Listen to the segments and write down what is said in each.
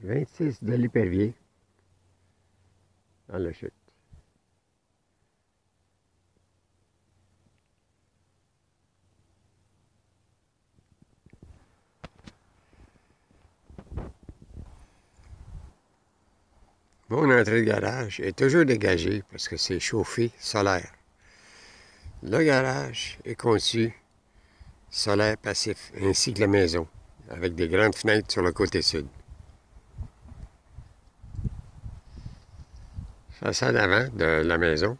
26 de l'Épervier, dans la chute. Mon entrée de garage est toujours dégagée parce que c'est chauffé solaire. Le garage est conçu solaire passif, ainsi que la maison, avec des grandes fenêtres sur le côté sud. Façade avant de la maison.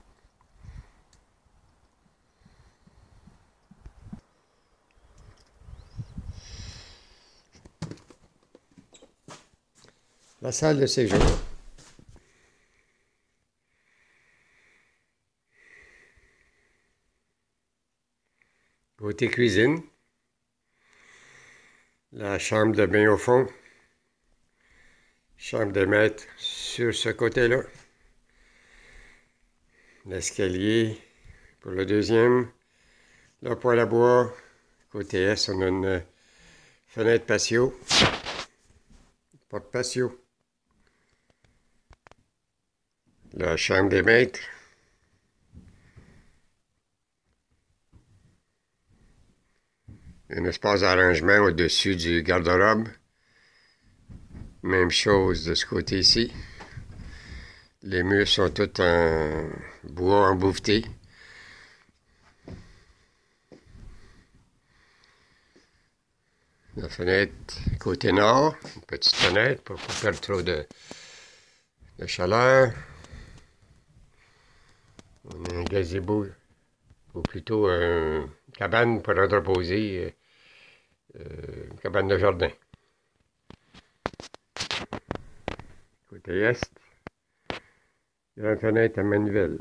La salle de séjour. Côté cuisine. La chambre de bain au fond. Chambre de maître sur ce côté-là. L'escalier pour le deuxième. Le poêle à bois. Côté est, on a une fenêtre patio. Porte patio. La chambre des maîtres. Un espace d'arrangement au-dessus du garde-robe. Même chose de ce côté-ci. Les murs sont tous en bois embouveté. La fenêtre côté nord, une petite fenêtre pour ne pas perdre trop de chaleur. On a un gazebo, ou plutôt une cabane pour entreposer, une cabane de jardin. Côté est, grande fenêtre à manivelle.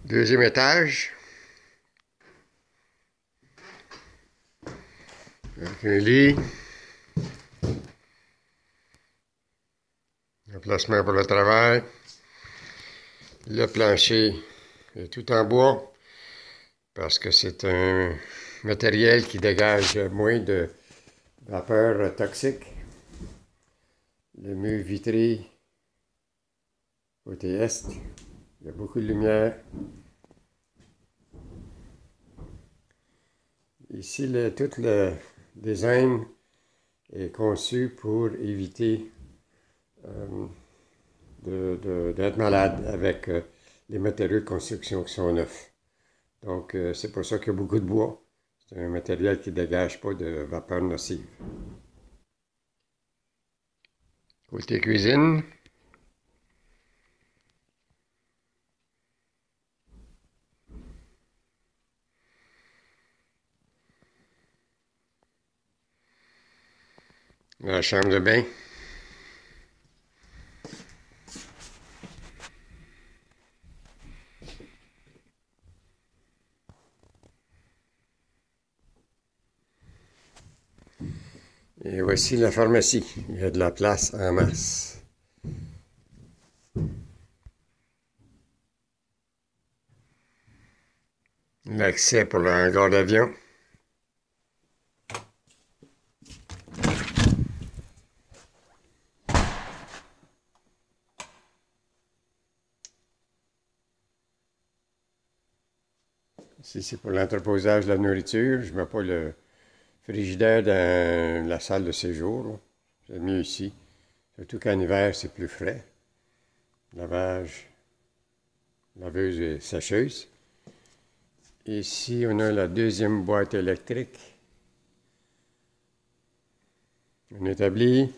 Deuxième étage. Avec un lit. Un placement pour le travail. Le plancher est tout en bois parce que c'est un matériel qui dégage moins de vapeur toxique. Le mur vitré côté est. Il y a beaucoup de lumière. Ici, tout le design est conçu pour éviter d'être malade avec les matériaux de construction qui sont neufs. Donc, c'est pour ça qu'il y a beaucoup de bois. C'est un matériel qui ne dégage pas de vapeur nocive. Côté cuisine. La chambre de bain. Et voici la pharmacie. Il y a de la place en masse. L'accès pour le hangar d'avion. Ici, c'est pour l'entreposage de la nourriture. Je ne mets pas le frigidaire dans la salle de séjour. C'est mieux ici. Surtout qu'en hiver, c'est plus frais. Lavage, laveuse et sécheuse. Ici, on a la deuxième boîte électrique. Un établi.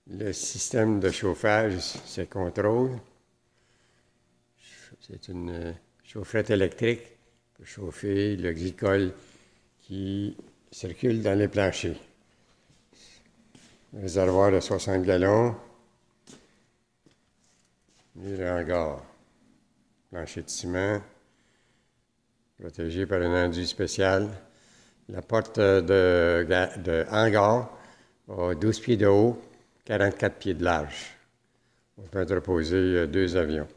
Le système de chauffage, c'est contrôle. C'est une chaufferette électrique pour chauffer le glycol qui circule dans les planchers. Réservoir de 60 gallons. Et le hangar. Plancher de ciment. Protégé par un enduit spécial. La porte de hangar a 12 pieds de haut, 44 pieds de large. On peut entreposer 2 avions.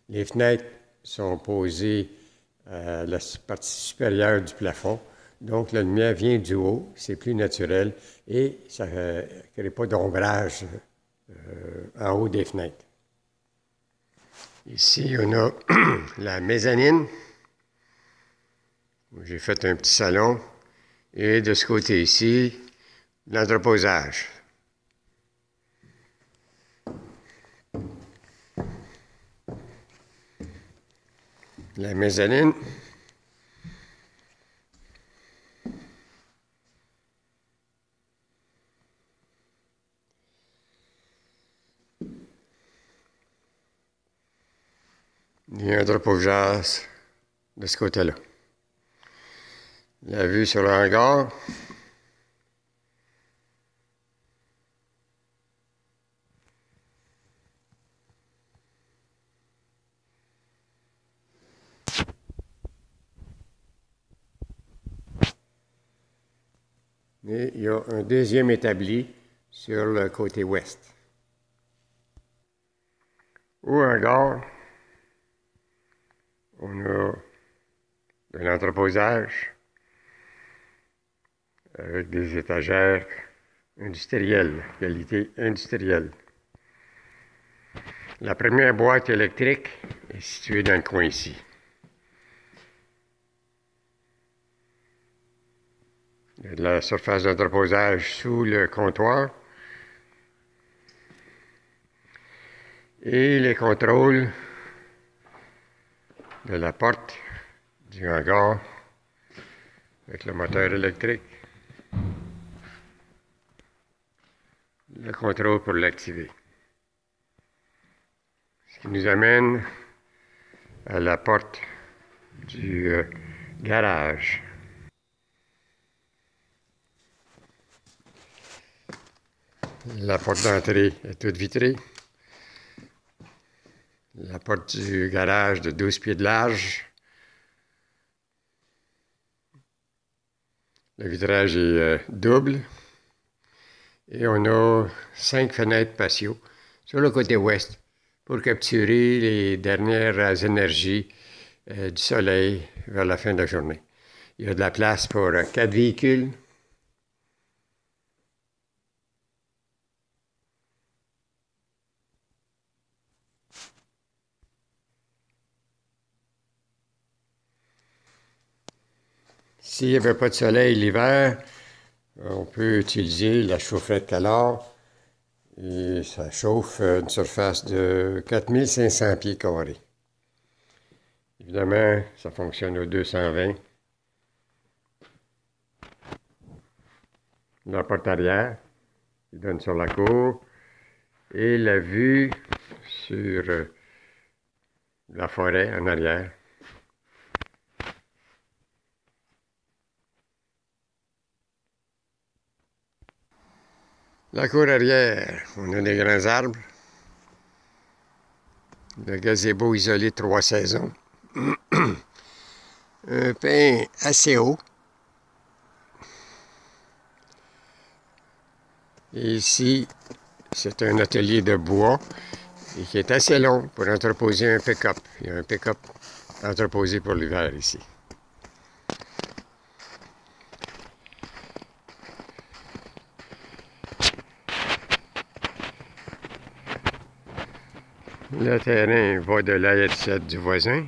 Les fenêtres sont posées à la partie supérieure du plafond. Donc, la lumière vient du haut, c'est plus naturel et ça ne crée pas d'ombrage en haut des fenêtres. Ici, on a la mezzanine, où j'ai fait un petit salon. Et de ce côté ici, l'entreposage. La mezzanine. Et un entreposage de ce côté-là. La vue sur le hangar. Et il y a un deuxième établi sur le côté ouest. Au hangar, on a de l'entreposage avec des étagères industrielles, qualité industrielle. La première boîte électrique est située dans le coin ici. Il y a de la surface d'entreposage sous le comptoir. Et les contrôles de la porte du hangar avec le moteur électrique. Le contrôle pour l'activer. Ce qui nous amène à la porte du garage. La porte d'entrée est toute vitrée. La porte du garage de 12 pieds de large. Le vitrage est double. Et on a 5 fenêtres patio sur le côté ouest pour capturer les dernières énergies du soleil vers la fin de la journée. Il y a de la place pour 4 véhicules. S'il n'y avait pas de soleil l'hiver, on peut utiliser la chaufferette Calor et ça chauffe une surface de 4500 pieds carrés. Évidemment, ça fonctionne au 220. La porte arrière qui donne sur la cour et la vue sur la forêt en arrière. La cour arrière, on a des grands arbres. Le gazebo isolé 3 saisons. Un pin assez haut. Et ici, c'est un atelier de bois et qui est assez long pour entreposer un pick-up. Il y a un pick-up entreposé pour l'hiver ici. Le terrain va de l'AF7 du voisin.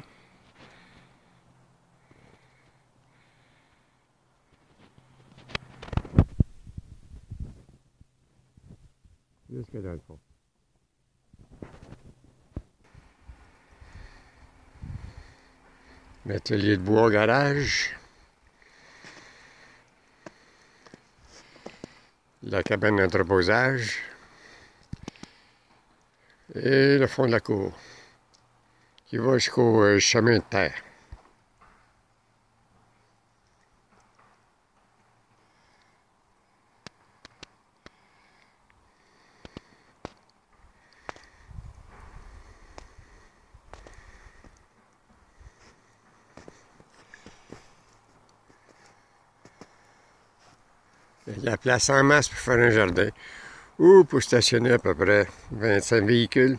Jusque dans le fond. L'atelier de bois garage. La cabane d'entreposage. Et le fond de la cour, qui va jusqu'au chemin de terre. Il y a la place en masse pour faire un jardin. Ou pour stationner à peu près 25 véhicules.